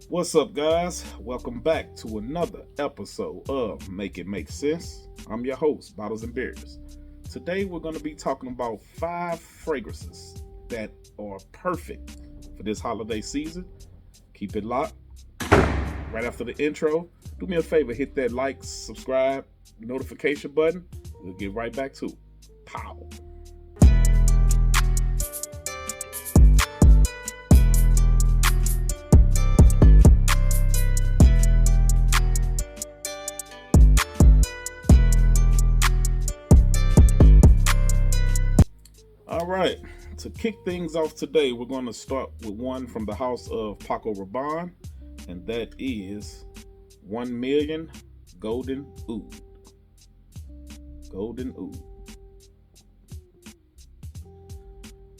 What's up, guys? Welcome back to another episode of Make It Make Sense. I'm your host, Bottles and Beers. Today, we're going to be talking about 5 fragrances that are perfect for this holiday season. Keep it locked. Right after the intro, do me a favor, hit that like, subscribe, notification button. We'll get right back to it. Pow! All right, to kick things off today, we're going to start with one from the house of Paco Rabanne, and that is 1 million Golden Oud. Golden Oud.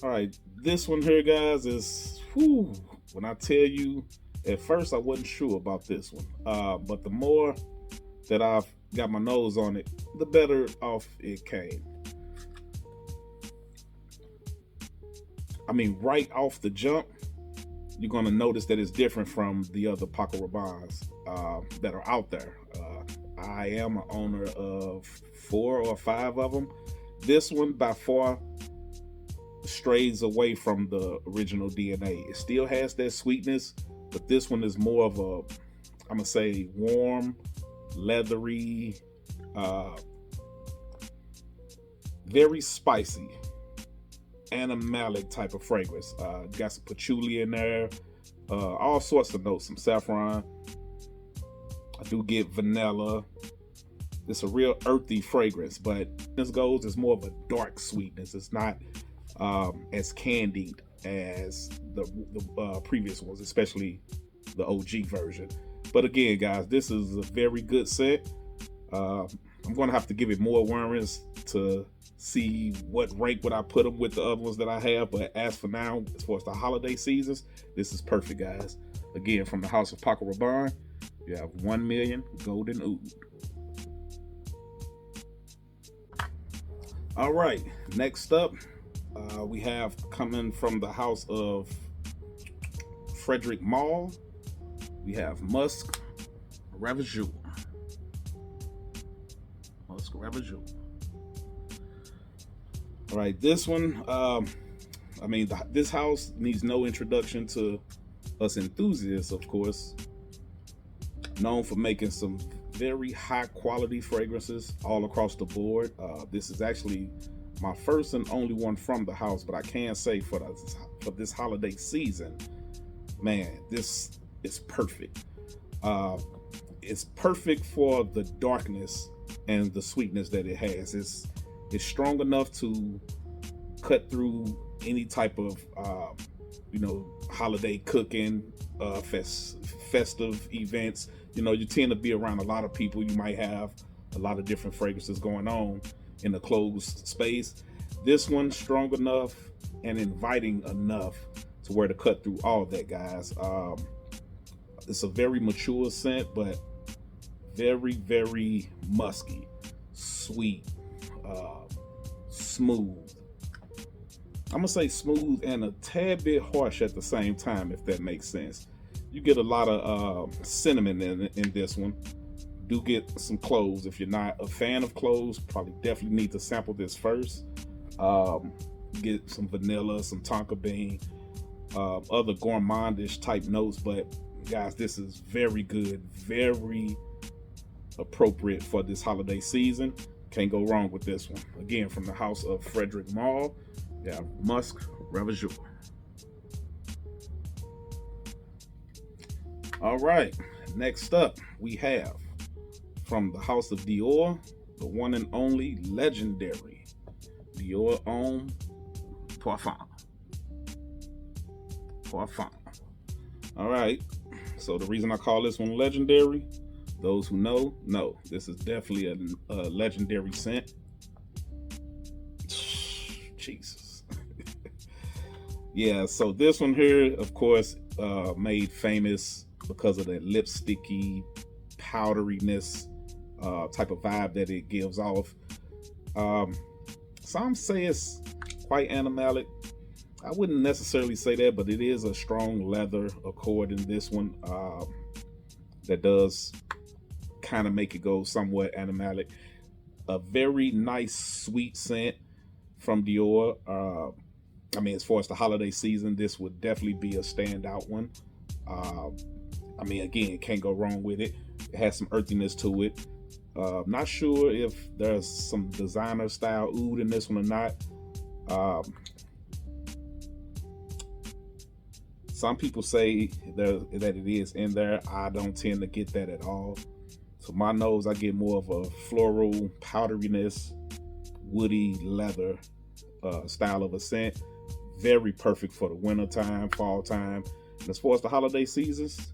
All right, this one here, guys, is when I tell you, at first I wasn't sure about this one, but the more that I've got my nose on it, the better off it came. I mean, right off the jump, you're going to notice that it's different from the other Paco Rabannes that are out there. I am an owner of 4 or 5 of them. This one, by far, strays away from the original DNA. It still has that sweetness, but this one is more of a, I'm going to say, warm, leathery, very spicy, animalic type of fragrance. Got some patchouli in there, all sorts of notes, some saffron. I do get vanilla. It's a real earthy fragrance, but this goes is more of a dark sweetness. It's not as candied as the previous ones, especially the OG version. But again, guys, this is a very good scent. I'm gonna have to give it more wearings to see what rank would I put them with the other ones that I have. But as for now, as far as the holiday seasons, this is perfect, guys. Again, from the house of Paco Rabanne, you have 1 million Golden Oud. All right, next up, we have coming from the house of Frederic Maur, we have Musk Rouge. Musk Rouge. All right, this one, this house needs no introduction to us enthusiasts, of course. Known for making some very high quality fragrances all across the board. This is actually my first and only one from the house, but I can say for this holiday season, man, this is perfect. It's perfect for the darkness and the sweetness that it has. It's strong enough to cut through any type of holiday cooking, festive events. You tend to be around a lot of people. You might have a lot of different fragrances going on in a closed space. This one's strong enough and inviting enough to where to cut through all that, guys. It's a very mature scent, but very, very musky, sweet, smooth. I'm gonna say smooth and a tad bit harsh at the same time, if that makes sense. You get a lot of cinnamon in this one. Do get some cloves. If you're not a fan of cloves, probably definitely need to sample this first. Get some vanilla, some tonka bean, other gourmandish type notes. But guys, this is very good, very appropriate for this holiday season. Can't go wrong with this one. Again, from the house of Frederic Maur, we have Musk Rouge. All right, next up we have from the house of Dior, the one and only legendary Dior Own Pon. All right, so the reason I call this one legendary, those who know, this is definitely a legendary scent. Jesus. Yeah, so this one here, of course, made famous because of the lipsticky powderiness type of vibe that it gives off. Some say it's quite animalic. I wouldn't necessarily say that, but it is a strong leather accord in this one, that does kind of make it go somewhat animalic. A very nice sweet scent from Dior. I mean, as far as the holiday season, this would definitely be a standout one. Uh, I mean, again, can't go wrong with it. It has some earthiness to it. Not sure if there's some designer style oud in this one or not. Um, some people say that it is in there. I don't tend to get that at all. So my nose, I get more of a floral powderiness, woody leather style of a scent. Very perfect for the winter time, fall time. And as far as the holiday seasons,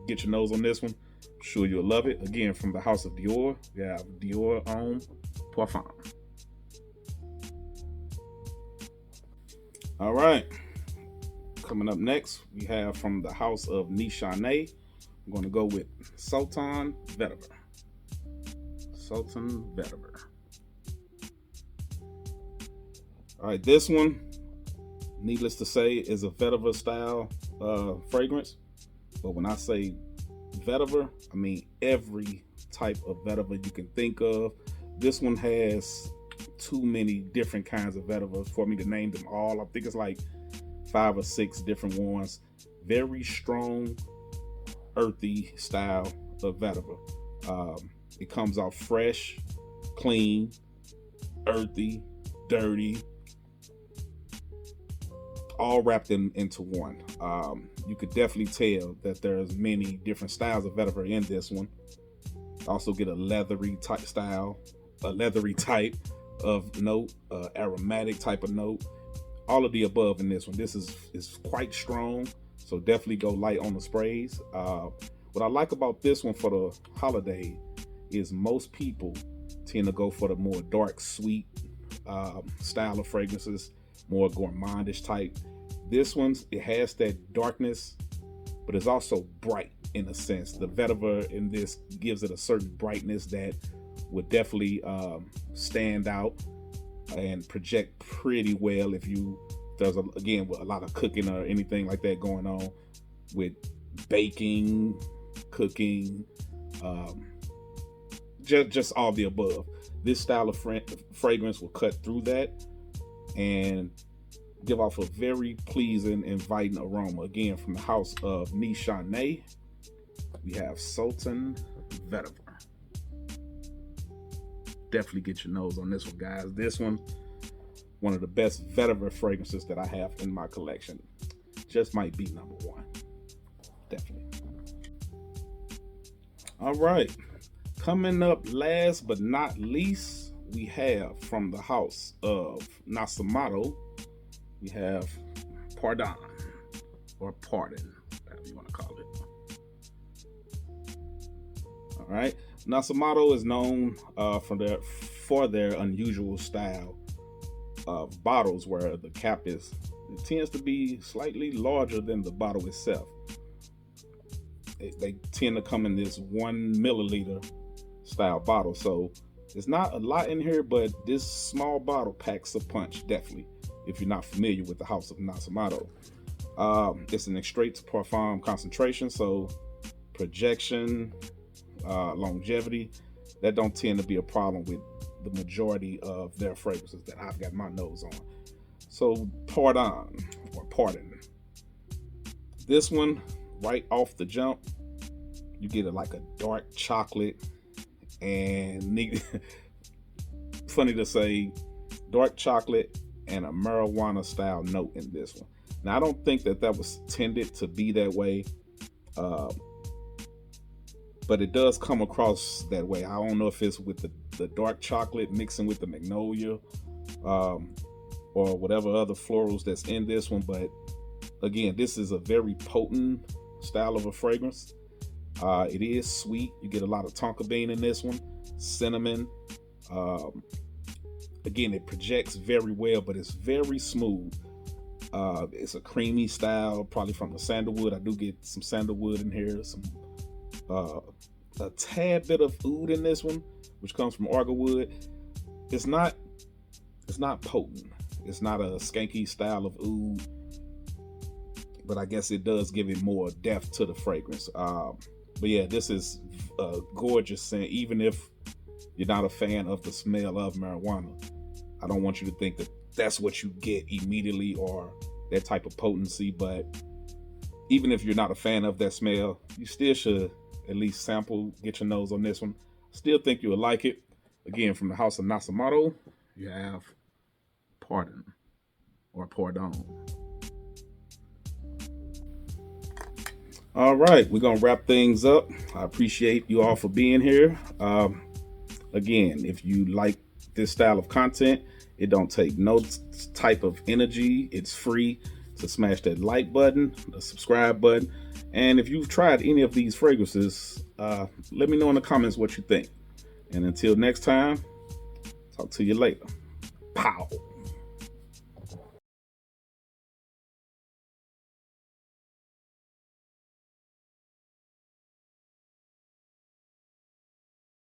get your nose on this one. I'm sure you'll love it. Again, from the house of Dior, we have Dior Own Pon. All right. Coming up next, we have from the house of Nishan. I'm going to go with Sultan Ver. Sultan Ver. All right, this one, needless to say, is a vetiver style fragrance. But when I say vetiver, I mean every type of vetiver you can think of. This one has too many different kinds of vetiver for me to name them all. I think it's like 5 or 6 different ones. Very strong, earthy style of vetiver. It comes out fresh, clean, earthy, dirty, all wrapped into one. You could definitely tell that there's many different styles of vetiver in this one. Also get a leathery type style, a leathery type of note, aromatic type of note. All of the above in this one. This is quite strong, so definitely go light on the sprays. What I like about this one for the holiday is most people tend to go for the more dark, sweet style of fragrances, more gourmandish type. This one, it has that darkness, but it's also bright in a sense. The vetiver in this gives it a certain brightness that would definitely stand out and project pretty well if there's again a lot of cooking or anything like that going on with baking, cooking, just all the above. This style of fragrance will cut through that and give off a very pleasing, inviting aroma. Again, from the house of Nishan, we have Sultan Ver. Definitely get your nose on this one, guys. This one of the best vetiver fragrances that I have in my collection. Just might be number 1. Definitely. All right. Coming up last but not least, we have from the house of Nasomato, we have Pardon, or Pardon, whatever you want to call it. All right. Nasomato is known for their unusual style of bottles where the cap it tends to be slightly larger than the bottle itself. They tend to come in this 1 milliliter style bottle, so there's not a lot in here, but this small bottle packs a punch, definitely, if you're not familiar with the house of Nasomato. It's an extrait to parfum concentration, so projection, longevity, that don't tend to be a problem with the majority of their fragrances that I've got my nose on. So Pardon, or Pardon. This one, right off the jump, you get like a dark chocolate and funny to say, dark chocolate and a marijuana style note in this one. Now I don't think that was intended to be that way, but it does come across that way. I don't know if it's with the dark chocolate mixing with the magnolia, or whatever other florals that's in this one. But again, this is a very potent style of a fragrance. It is sweet. You get a lot of tonka bean in this one, cinnamon. Again, it projects very well, but it's very smooth. It's a creamy style, probably from the sandalwood. I do get some sandalwood in here, some a tad bit of oud in this one, which comes from argawwood. It's not potent. It's not a skanky style of oud, but I guess it does give it more depth to the fragrance. But yeah, this is a gorgeous scent. Even if you're not a fan of the smell of marijuana, I don't want you to think that that's what you get immediately or that type of potency. But even if you're not a fan of that smell, you still should at least sample, get your nose on this one. Still think you'll like it. Again, from the house of Nasamaro, you have Pardon or Pardon. All right, we're gonna wrap things up. I appreciate you all for being here. Again, if you like this style of content, it don't take no type of energy. It's free to smash that like button, the subscribe button, and if you've tried any of these fragrances, let me know in the comments what you think. And until next time, talk to you later. Pow.